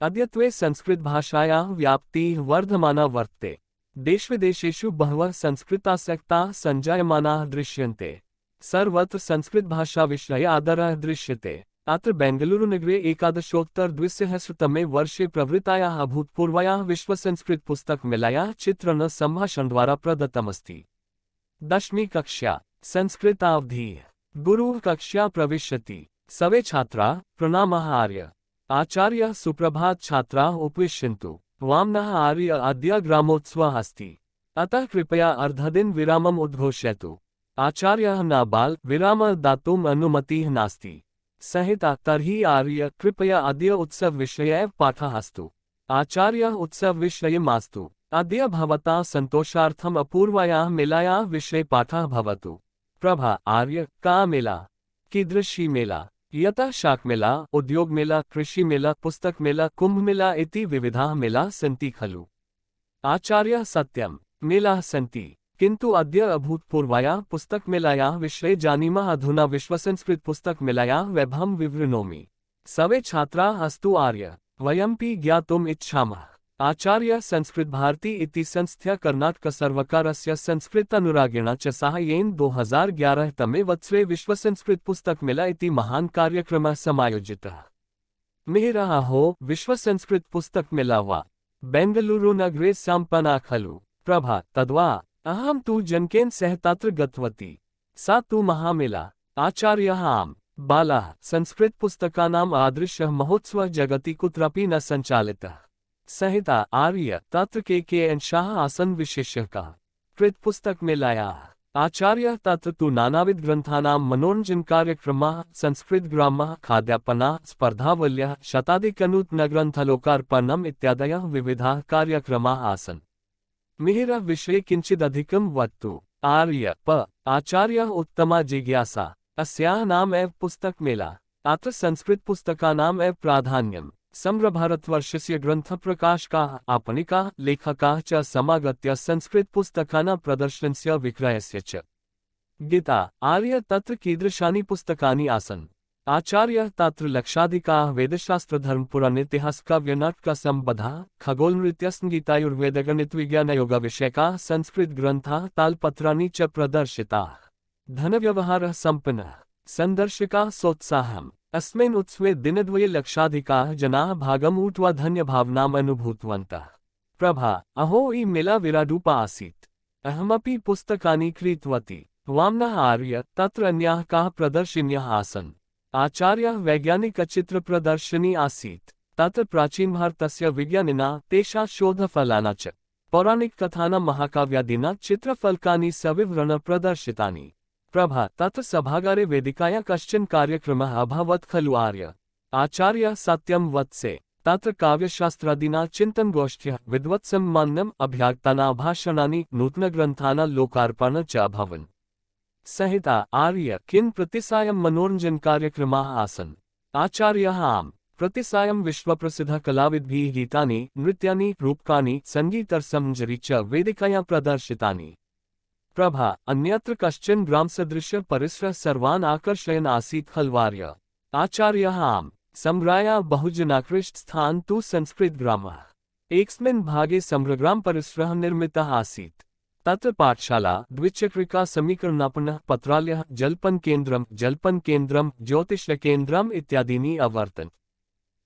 अद्यत्वे संस्कृतभाषायाः व्याप्तिः वर्धमाना वर्तते। देशविदेशेषु बहवः संस्कृतासक्ताः सञ्जायमानाः दृश्यन्ते। सर्वत्र संस्कृतभाषाविषये आदरः दृश्यते। अत्र बेङ्गलूरुनगरे 1918-द्विसहस्रतमे वर्षे प्रवृत्तायाः अभूतपूर्वायाः विश्वसंस्कृतपुस्तकमेलायाः चित्रणं सम्भाषणद्वारा प्रदत्तमस्ति। 10वीं कक्षा संस्कृतावधिः। गुरुः कक्षा प्रविशति। सर्वे छात्राः प्रणामः आर्य। आचार्यः सुप्रभात। छात्राः उपविशन्तु। वामनः आर्य अद्य ग्रामोत्सवः अस्ति, अतः कृपया अर्धदिन विरामम् उद्घोषयतु। आचार्यः न बाल विरामः दातुम् अनुमतिः नास्ति। संहिता तर्हि आर्य कृपया अद्य उत्सवविषये पाठः अस्तु। आचार्यः उत्सवविषये मास्तु। अद्य भवता सन्तोषार्थम् अपूर्वायाः मेलायाः विषये पाठः भवतु। प्रभा आर्य का मेला? कीदृशी मेला? यतः शाकमेला, उद्योगमेला, कृषिमेला, पुस्तकमेला, कुम्भमेला इति विविधाः मेलाः सन्ति खलु? आचार्यः सत्यं, मेलाः सन्ति, किन्तु अद्य अभूतपूर्वायाः पुस्तकमेलायाः विषये जानीमः। अधुना विश्वसंस्कृतपुस्तकमेलायाः वैभवं विवृणोमि। सर्वे छात्राः अस्तु आर्य, वयमपि ज्ञातुम् इच्छामः। आचार्यः संस्कृतभारती इति संस्थया कर्णाटकसर्वकारस्य संस्कृतानुरागिणा च साहाय्येन 2011 तमे वत्सरे विश्वसंस्कृतपुस्तकमेला इति महान् कार्यक्रमः समायोजितः। मिहिरः अहो विश्वसंस्कृतपुस्तकमेला वा बेङ्गलूरुनगरे सम्पन्ना खलु? प्रभा तद्वा, अहं तु जनकेन सह तत्र गतवती। सा तु महामेला। आचार्यः आम् बालाः, संस्कृतपुस्तकानाम् आदृशः महोत्सवः जगति कुत्रापि न सञ्चालितः। संहिता आर्य तत्र के अंशाः आसन् विशेषः कृतपुस्तकमेलायाः? आचार्यः तत्र तु नानाविधग्रन्थानां मनोरञ्जनकार्यक्रमाः, संस्कृतग्रामः, खाद्यापनाः, स्पर्धावल्यः, शताधिकनूतनग्रन्थलोकार्पणम् इत्यादयः विविधाः कार्यक्रमाः आसन्। मिहिरः विषये किञ्चिदधिकं वदतु। आर्य प आचार्यः उत्तमा जिज्ञासा। अस्याः नाम एव पुस्तकमेला। अत्र संस्कृतपुस्तकानाम् एव प्राधान्यम्। सम्प्रभारतवर्षस्य ग्रन्थप्रकाशकाः, आपणिकाः, लेखकाः च समागत्य संस्कृतपुस्तकानां प्रदर्शनस्य विक्रयस्य च। गीता आर्य तत्र कीदृशानि पुस्तकानि आसन्? आचार्यः तत्र लक्षाधिकाः वेदशास्त्रधर्मपुराणेतिहासकाव्यनाटकसम्बद्धाः, खगोलनृत्यसङ्गीतायुर्वेदगणितविज्ञानयोगविषयकाः संस्कृतग्रन्थाः, तालपत्राणि च प्रदर्शिताः। धनव्यवहारः सम्पन्नः। सन्दर्शकाः सोत्साहम्। अस्मिन् उत्सवे दिनद्वये लक्षाधिकाः जनाः भागम् ऊढ्वा धन्यभावनाम् अनुभूतवन्तः। प्रभा अहो ई मेला विराडूपा आसीत्। अहमपि पुस्तकानि क्रीतवती। वामनः आर्य तत्र अन्याः काः प्रदर्शिन्यः आसन्? आचार्यः वैज्ञानिकचित्रप्रदर्शनी आसीत्। तत्र प्राचीनभारतस्य विज्ञानिना तेषां शोधफलाना च पौराणिककथानां महाकाव्यादीना चित्रफलकानि सविवरण प्रदर्शितानि। प्रभा तत्र सभागारे वेदिकायां कश्चन कार्यक्रमः अभवत् खलु आर्य? आचार्यः सत्यं वत्से। तत्र काव्यशास्त्रादीना चिन्तनगोष्ठ्यः, विद्वत्सम्माननम्, अभ्यागतानां भाषणानि, नूतनग्रन्थानां लोकार्पणं च अभवन्। संहिता आर्य किन् प्रतिसायं मनोरञ्जनकार्यक्रमाः आसन्? आचार्यः आम् प्रतिसायं विश्वप्रसिद्धकलाविद्भिः गीतानि, नृत्यानि, रूपकाणि, सङ्गीतरसमञ्जरी च वेदिकायां प्रदर्शितानि। प्रभा अन्यत्र कश्चन ग्रामसदृशः परिसरः सर्वान् आकर्षयन् आसीत् खल्वार्य? आचार्यः आम् सम्राया बहुजनाकृष्टस्थान् तु संस्कृतग्रामः। एकस्मिन् भागे सम्रग्रामपरिसरः निर्मितः आसीत्। तत्र पाठशाला, द्विचक्रिका समीकरणापणः, पत्रालयः, जलपनकेन्द्रं, ज्योतिषकेन्द्रम् इत्यादीनि अवर्तन्।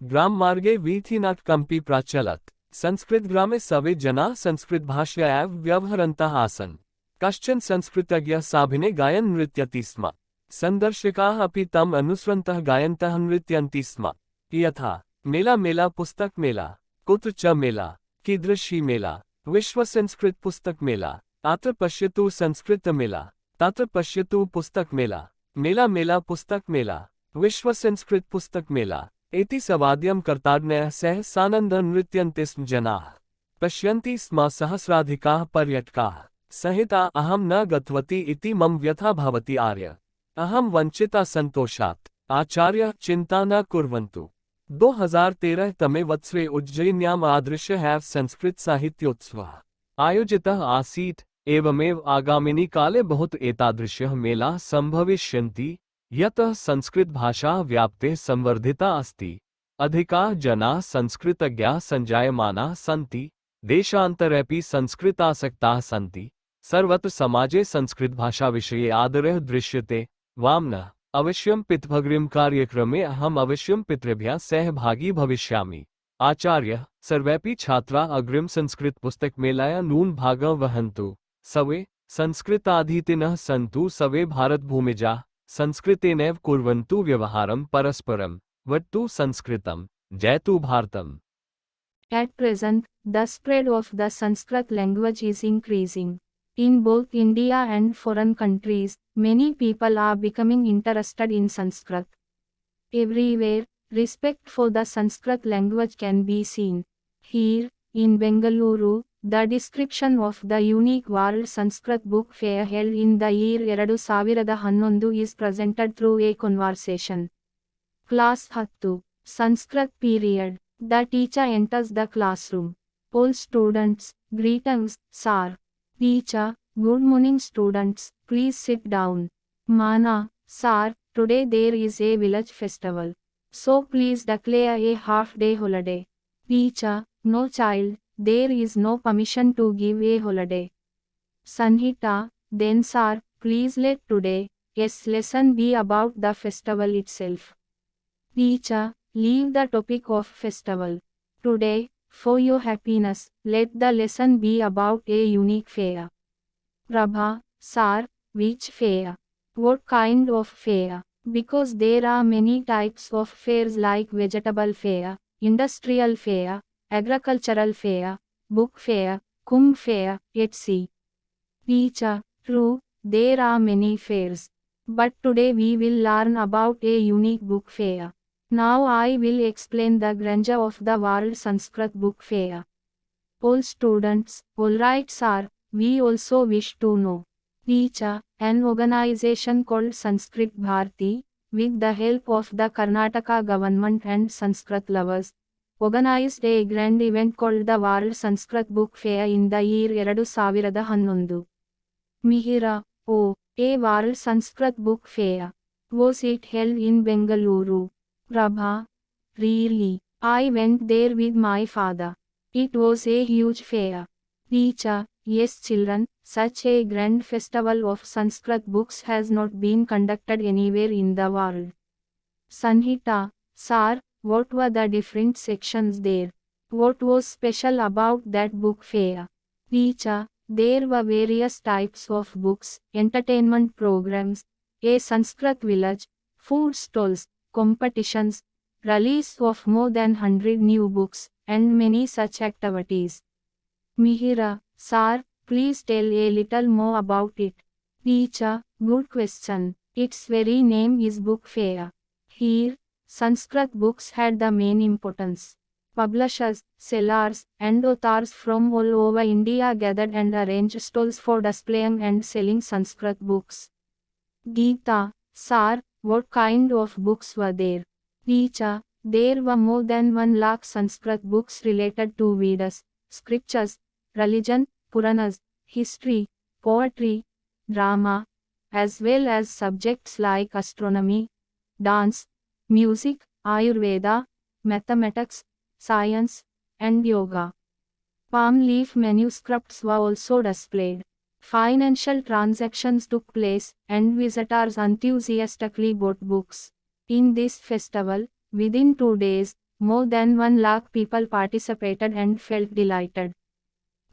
ग्राममार्गे वीथिनाटकमपि प्रचलत्। संस्कृतग्रामे सर्वे जनाः संस्कृतभाषया एव व्यवहरन्तः आसन्। कश्चन संस्कृतज्ञः साभिने गायन् नृत्यति स्म। सन्दर्शकाः अपि तम् अनुसरन्तः गायन्तः नृत्यन्ति स्म। यथा मेला पुस्तकमेला। कुत्र च मेला? कीदृशी मेला? विश्वसंस्कृतपुस्तकमेला। अत्र पश्यतु संस्कृतमेला, तत्र पश्यतु पुस्तकमेला। मेला पुस्तकमेला, विश्वसंस्कृतपुस्तकमेला इति सवाद्यं कर्ताज्ञया सह सानन्दं नृत्यन्ति स्म जनाः। पश्यन्ति स्म सहस्राधिकाः पर्यटकाः। संहिता अहं न गतवती इति मम व्यथा भवति आर्य। अहं वञ्चिता सन्तोषात्। आचार्यः चिन्ता न कुर्वन्तु। 2013 तमे वत्सरे उज्जयिन्याम् आदृशः एव संस्कृतसाहित्योत्सवः आयोजितः आसीत्। एवमेव आगामिनि काले बहुत एतादृशः मेलाः सम्भविष्यन्ति, यतः संस्कृतभाषा व्याप्तेः संवर्धिता अस्ति। अधिकाः जनाः संस्कृतज्ञाः सञ्जायमानाः सन्ति, देशान्तरेऽपि संस्कृतासक्ताः सन्ति, सर्वत्र समाजे संस्कृतभाषाविषये आदरः दृश्यते। वामनः, अवश्यं पितृभगिनी कार्यक्रमे अहम् अवश्यं पितृभ्यः सहभागी भविष्यामि। आचार्यः, सर्वेऽपि छात्राः अग्रिम संस्कृतपुस्तकमेलायां नून् भागं वहन्तु। सर्वे संस्कृताधीतिनः सन्तु, सर्वे भारतभूमिजाः संस्कृतेनैव कुर्वन्तु व्यवहारं परस्परं। वट्टु संस्कृतं, जयतु भारतम्। At present, the spread of the Sanskrit language is increasing. In both India and foreign countries, many people are becoming interested in Sanskrit. Everywhere, respect for the Sanskrit language can be seen. Here, in Bengaluru, the description of the unique World Sanskrit Book Fair held in the year 2011 is presented through a conversation. Class 10. Sanskrit period. The teacher enters the classroom. All students, greetings, sir. Teacher, good morning students, please sit down. Mana, sir, today there is a village festival. So please declare a half-day holiday. Teacher, no child, there is no permission to give a holiday. Sanhita, then sir, please let today's lesson be about the festival itself. Teacher, leave the topic of festival. Today, for your happiness, let the lesson be about a unique fair. Prabha, sir, which fair? What kind of fair? Because there are many types of fairs like vegetable fair, industrial fair, agricultural fair, book fair, Kumbh fair, etc. Teacher, true, there are many fairs. But today we will learn about a unique book fair. Now I will explain the grandeur of the World Sanskrit Book Fair. All students, alright sir, we also wish to know. Teacher, an organization called Sanskrit Bharati, with the help of the Karnataka government and Sanskrit lovers, organized a grand event called the World Sanskrit Book Fair in the year 2011. Mihira, oh, a World Sanskrit Book Fair. Was it held in Bengaluru? Prabha, really, I went there with my father. It was a huge fair. Teacher, yes children, such a grand festival of Sanskrit books has not been conducted anywhere in the world. Sanhita, sir, what were the different sections there? What was special about that book fair? Teacher, there were various types of books, entertainment programs, a Sanskrit village, food stalls, competitions, release of more than 100 new books, and many such activities. Mihira, sir, please tell a little more about it. Teacher, good question. Its very name is book fair. Here, Sanskrit books had the main importance. Publishers, sellers, and authors from all over India gathered and arranged stalls for displaying and selling Sanskrit books. Geeta, sir, what kind of books were there? Teacher, there were more than 1 lakh Sanskrit books related to Vedas, scriptures, religion, Puranas, history, poetry, drama, as well as subjects like astronomy, dance, music, Ayurveda, mathematics, science, and yoga. Palm leaf manuscripts were also displayed. Financial transactions took place, and visitors enthusiastically bought books. In this festival, within 2 days, more than 1 lakh people participated and felt delighted.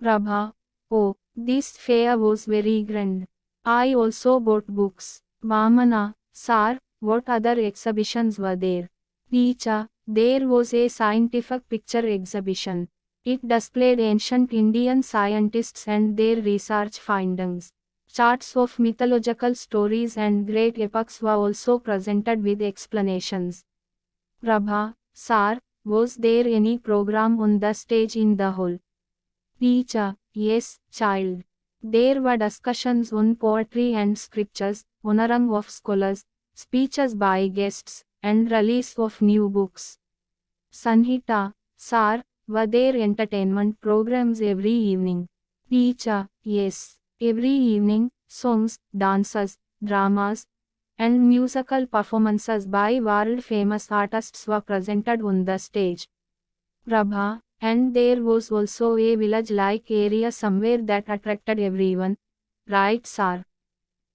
Prabha, oh, this fair was very grand. I also bought books. Vamana, sir, what other exhibitions were there? Teacher, there was a scientific picture exhibition. It displayed ancient Indian scientists and their research findings. Charts of mythological stories and great epics were also presented with explanations. Prabha, sir, was there any program on the stage in the hall? Teacher, yes, child. There were discussions on poetry and scriptures, honoring of scholars, speeches by guests, and release of new books. Sanhita, sir, were there entertainment programs every evening? Teacher, yes. Every evening, songs, dances, dramas, and musical performances by world-famous artists were presented on the stage. Prabha, and there was also a village-like area somewhere that attracted everyone, right sir?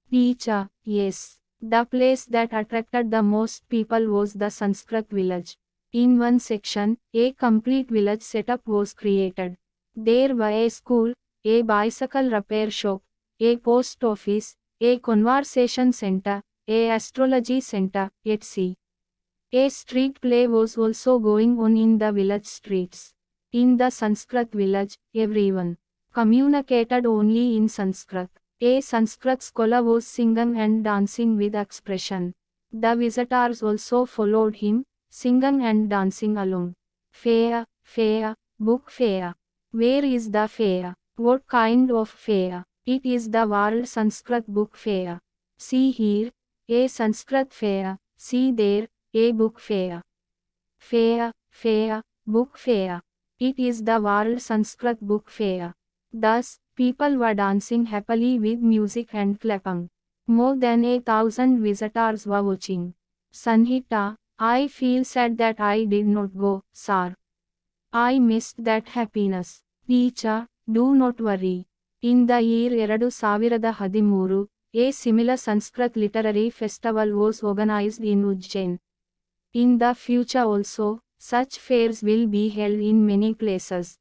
Teacher, yes. The place that attracted the most people was the Sanskrit village. In one section, a complete village setup was created. There were a school, a bicycle repair shop, a post office, a conversation center, a astrology center, etc. A street play was also going on in the village streets. In the Sanskrit village, everyone communicated only in Sanskrit. A Sanskrit scholar was singing and dancing with expression. The visitors also followed him, singing and dancing along. Fair, fair, book fair. Where is the fair? What kind of fair? It is the World Sanskrit Book Fair. See here, a Sanskrit fair, see there, a book fair. Fair, fair, book fair. It is the World Sanskrit Book Fair. Thus, people were dancing happily with music and clapping. More than 1,000 visitors were watching. Sanhita, I feel sad that I did not go, sir. I missed that happiness. Teacher, do not worry. In the year 2013, a similar Sanskrit literary festival was organized in Ujjain. In the future also, such fairs will be held in many places.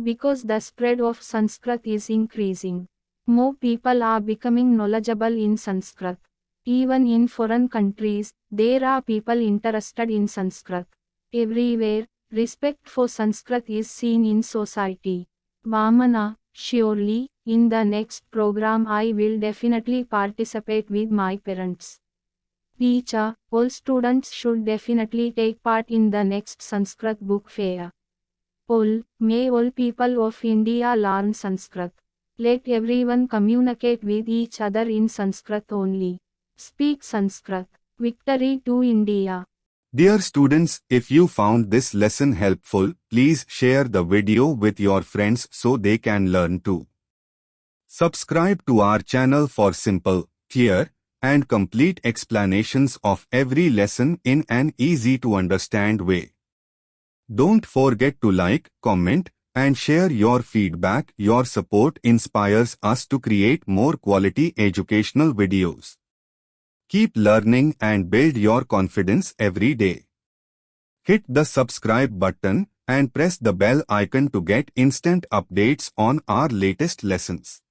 Because the spread of Sanskrit is increasing. More people are becoming knowledgeable in Sanskrit. Even in foreign countries, there are people interested in Sanskrit. Everywhere, respect for Sanskrit is seen in society. Vamana, surely, in the next program I will definitely participate with my parents. Teacher, all students should definitely take part in the next Sanskrit book fair. May all people of India learn Sanskrit. Let everyone communicate with each other in Sanskrit only. Speak Sanskrit. Victory to India. Dear students, if you found this lesson helpful, please share the video with your friends so they can learn too. Subscribe to our channel for simple, clear, and complete explanations of every lesson in an easy-to-understand way. Don't forget to like, comment, and share your feedback. Your support inspires us to create more quality educational videos. Keep learning and build your confidence every day. Hit the subscribe button and press the bell icon to get instant updates on our latest lessons.